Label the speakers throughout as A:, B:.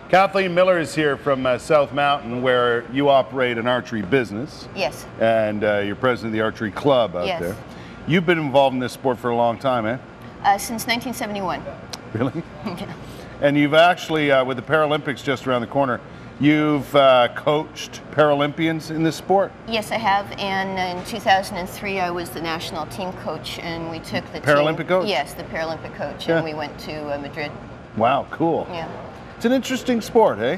A: Kathleen Millar is here from South Mountain, where you operate an archery business.
B: Yes.
A: And you're president of the archery club out there. You've been involved in this sport for a long time, eh?
B: Since 1971.
A: Really?
B: Yeah.
A: And you've actually, with the Paralympics just around the corner, you've coached Paralympians in this sport?
B: Yes, I have. And in 2003, I was the national team coach, and we took the
A: Paralympic coach?
B: Yes, the Paralympic coach,
A: Yeah.
B: and we went to Madrid.
A: Wow, cool.
B: Yeah.
A: It's an interesting sport, eh?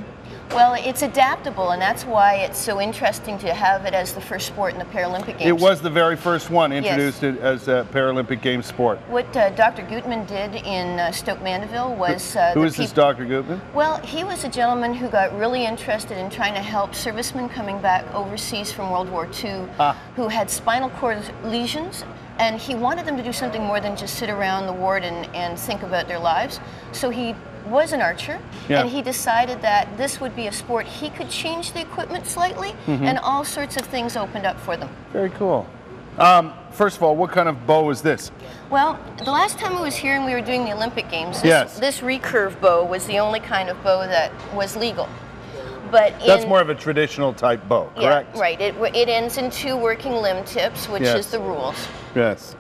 B: Well, it's adaptable, and that's why it's so interesting to have it as the first sport in the Paralympic Games.
A: It was the very first one introduced it as a Paralympic Games sport.
B: What Dr. Gutman did in Stoke Mandeville was...
A: Who is this Dr. Gutman?
B: Well, he was a gentleman who got really interested in trying to help servicemen coming back overseas from World War II who had spinal cord lesions, and he wanted them to do something more than just sit around the ward and think about their lives. So he was an archer, and he decided that this would be a sport he could change the equipment slightly, and all sorts of things opened up for them.
A: Very cool. First of all, what kind of bow is this?
B: Well, the last time I was here and we were doing the Olympic Games, this recurve bow was the only kind of bow that was legal. But
A: that's more of a traditional type bow, correct?
B: Yeah, right. It ends in 2 working limb tips, which is the rules.
A: Yes.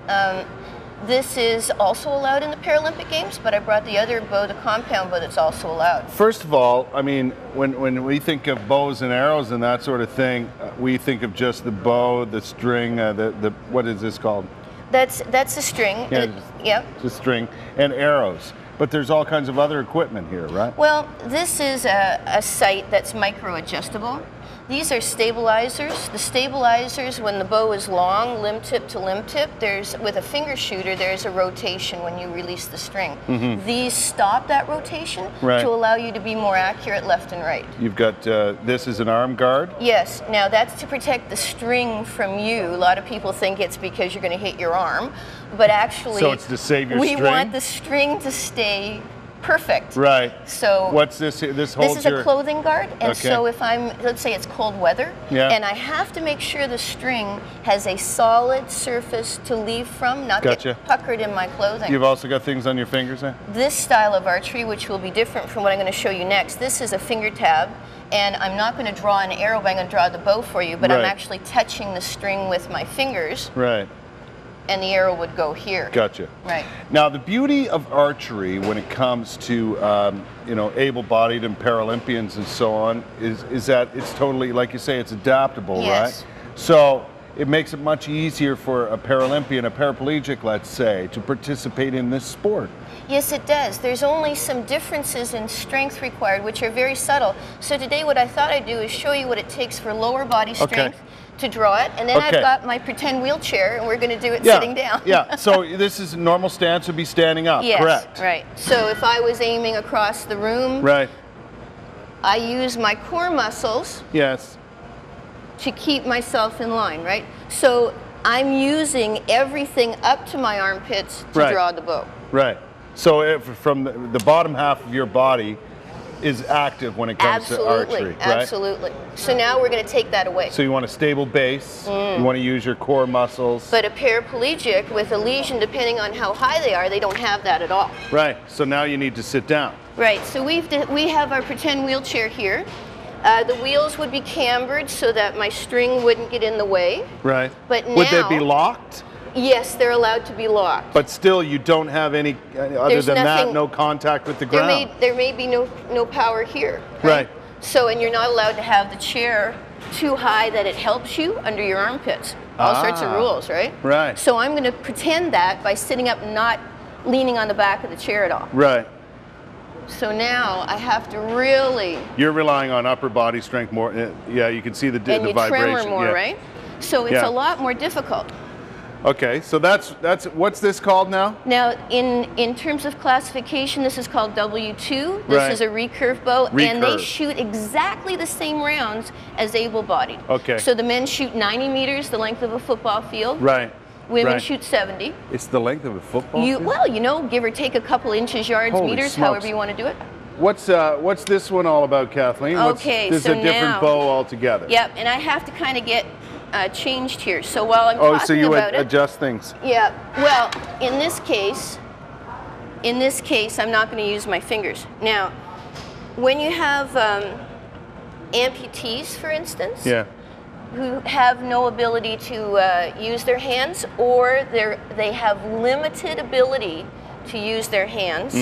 B: This is also allowed in the Paralympic Games, but I brought the other bow, the compound bow, that's also allowed.
A: First of all, I mean, when we think of bows and arrows and that sort of thing, we think of just the bow, the string, what is this called? That's
B: the string.
A: Yeah, the string, and arrows. But there's all kinds of other equipment here, right?
B: Well, this is a sight that's micro-adjustable. These are stabilizers. The stabilizers, when the bow is long, limb tip to limb tip, with a finger shooter, there's a rotation when you release the string. These stop that rotation to allow you to be more accurate left and right.
A: You've got, this is an arm guard?
B: Yes. Now, that's to protect the string from you. A lot of people think it's because you're going to hit your arm, but actually,
A: so it's to save your string?
B: We want the string to stay perfect.
A: Right.
B: So
A: what's this? This holds
B: This is a clothing guard, and so if let's say it's cold weather, and I have to make sure the string has a solid surface to leave from, not get puckered in my clothing.
A: You've also got things on your fingers there?
B: This style of archery, which will be different from what I'm going to show you next, this is a finger tab, and I'm not going to draw an arrow, but I'm going to draw the bow for you, but I'm actually touching the string with my fingers.
A: Right.
B: And the arrow would go here.
A: Gotcha.
B: Right.
A: Now, the beauty of archery when it comes to you know, able-bodied and Paralympians and so on is that it's totally, like you say, it's adaptable, right? So it makes it much easier for a Paralympian, a paraplegic, let's say, to participate in this sport.
B: Yes, it does. There's only some differences in strength required, which are very subtle. So today what I thought I'd do is show you what it takes for lower body strength to draw it, and then I've got my pretend wheelchair, and we're going to do it sitting down.
A: So this is normal stance would be standing up, correct?
B: Right. So if I was aiming across the room, I use my core muscles to keep myself in line, right? So I'm using everything up to my armpits to draw the bow. Right.
A: So from the bottom half of your body is active when it comes to archery, right?
B: Absolutely. So now we're going to take that away.
A: So you want a stable base, you want to use your core muscles.
B: But a paraplegic with a lesion, depending on how high they are, they don't have that at all.
A: Right, so now you need to sit down.
B: Right, so we have our pretend wheelchair here. The wheels would be cambered so that my string wouldn't get in the way.
A: Right.
B: But now,
A: would they be locked?
B: Yes, they're allowed to be locked.
A: But still, you don't have any, other than that, no contact with the ground.
B: There may be no power here. Right. So, and you're not allowed to have the chair too high that it helps you under your armpits. All sorts of rules, right?
A: Right.
B: So I'm going to pretend that by sitting up, not leaning on the back of the chair at all.
A: Right.
B: So now I have to really...
A: You're relying on upper body strength more. Yeah, you can see the vibration.
B: And you tremor more, right? So it's a lot more difficult.
A: Okay, so that's what's this called now?
B: Now, in terms of classification, this is called W2. This is a recurve bow, and they shoot exactly the same rounds as able-bodied. Okay. So the men shoot 90 meters, the length of a football field. Right. Women shoot 70.
A: It's the length of a football field?
B: Well, you know, give or take a couple inches, yards, meters, however you want to do it.
A: What's this one all about, Kathleen?
B: Okay,
A: this is a different bow altogether.
B: Yep, and I have to kind of get changed here. So while I'm talking about it...
A: so you adjust things.
B: Yeah. Well, in this case, I'm not going to use my fingers. Now, When you have amputees, for instance,
A: Yeah.
B: who have no ability to use their hands, or they have limited ability to use their hands.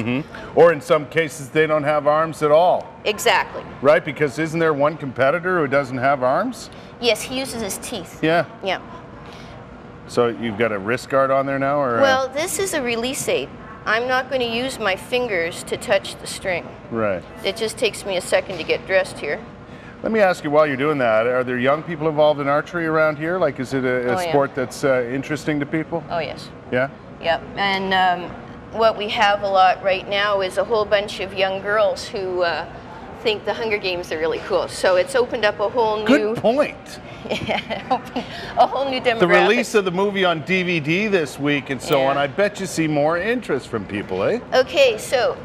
A: Or in some cases, they don't have arms at all.
B: Exactly.
A: Right? Because isn't there one competitor who doesn't have arms?
B: Yes, he uses his teeth.
A: Yeah.
B: Yeah.
A: So you've got a wrist guard on there now, or?
B: Well, this is a release aid. I'm not going to use my fingers to touch the string.
A: Right.
B: It just takes me a second to get dressed here.
A: Let me ask you, while you're doing that, are there young people involved in archery around here? Like, is it a sport that's interesting to people?
B: Oh, yes.
A: Yeah?
B: Yep. And what we have a lot right now is a whole bunch of young girls who think the Hunger Games are really cool. So it's opened up a whole new...
A: Good point.
B: a whole new demographic.
A: The release of the movie on DVD this week and so on, I bet you see more interest from people, eh?
B: Okay, so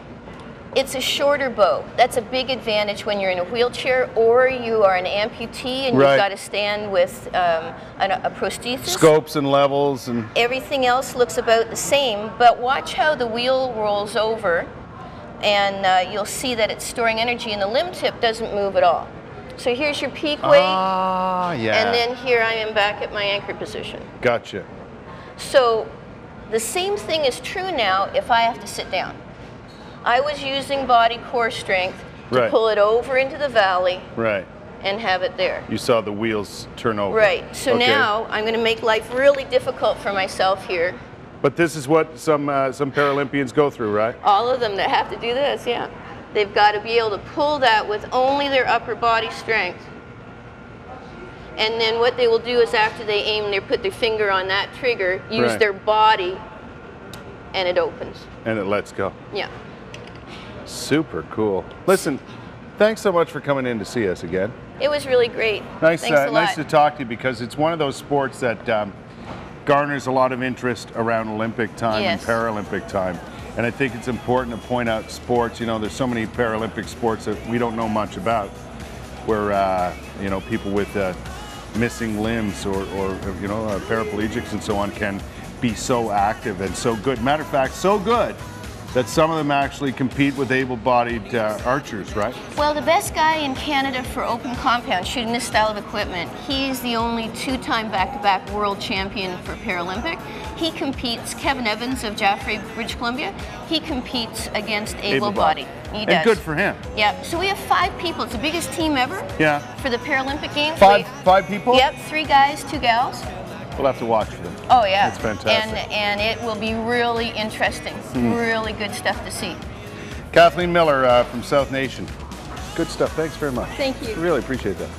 B: it's a shorter bow. That's a big advantage when you're in a wheelchair or you are an amputee and you've got to stand with a prosthesis.
A: Scopes and levels and...
B: Everything else looks about the same, but watch how the wheel rolls over and you'll see that it's storing energy and the limb tip doesn't move at all. So here's your peak weight, and then here I am back at my anchor position.
A: Gotcha.
B: So the same thing is true now if I have to sit down. I was using body core strength to pull it over into the valley and have it there.
A: You saw the wheels turn over.
B: Right. So now I'm going to make life really difficult for myself here.
A: But this is what some Paralympians go through, right?
B: All of them that have to do this, yeah. They've got to be able to pull that with only their upper body strength. And then what they will do is after they aim, they put their finger on that trigger, use their body, and it opens.
A: And it lets go.
B: Yeah.
A: Super cool. Listen, thanks so much for coming in to see us again.
B: It was really great.
A: Nice,
B: Thanks a lot.
A: nice to talk to you, because it's one of those sports that garners a lot of interest around Olympic time and Paralympic time. And I think it's important to point out sports. You know, there's so many Paralympic sports that we don't know much about, where you know, people with missing limbs or you know, paraplegics and so on can be so active and so good. Matter of fact, so good that some of them actually compete with able-bodied archers, right?
B: Well, the best guy in Canada for open compound shooting this style of equipment, he's the only two-time back-to-back world champion for Paralympic. He competes, Kevin Evans of Jaffrey, British Columbia, he competes against able-bodied. He does.
A: And good for him.
B: Yeah, so we have 5 people. It's the biggest team ever for the Paralympic Games.
A: Five people?
B: Yep, 3 guys, 2 gals.
A: We'll have to watch for them.
B: Oh yeah.
A: It's fantastic.
B: And it will be really interesting. Really good stuff to see.
A: Kathleen Millar from South Nation. Good stuff. Thanks very much.
B: Thank you.
A: Really appreciate that.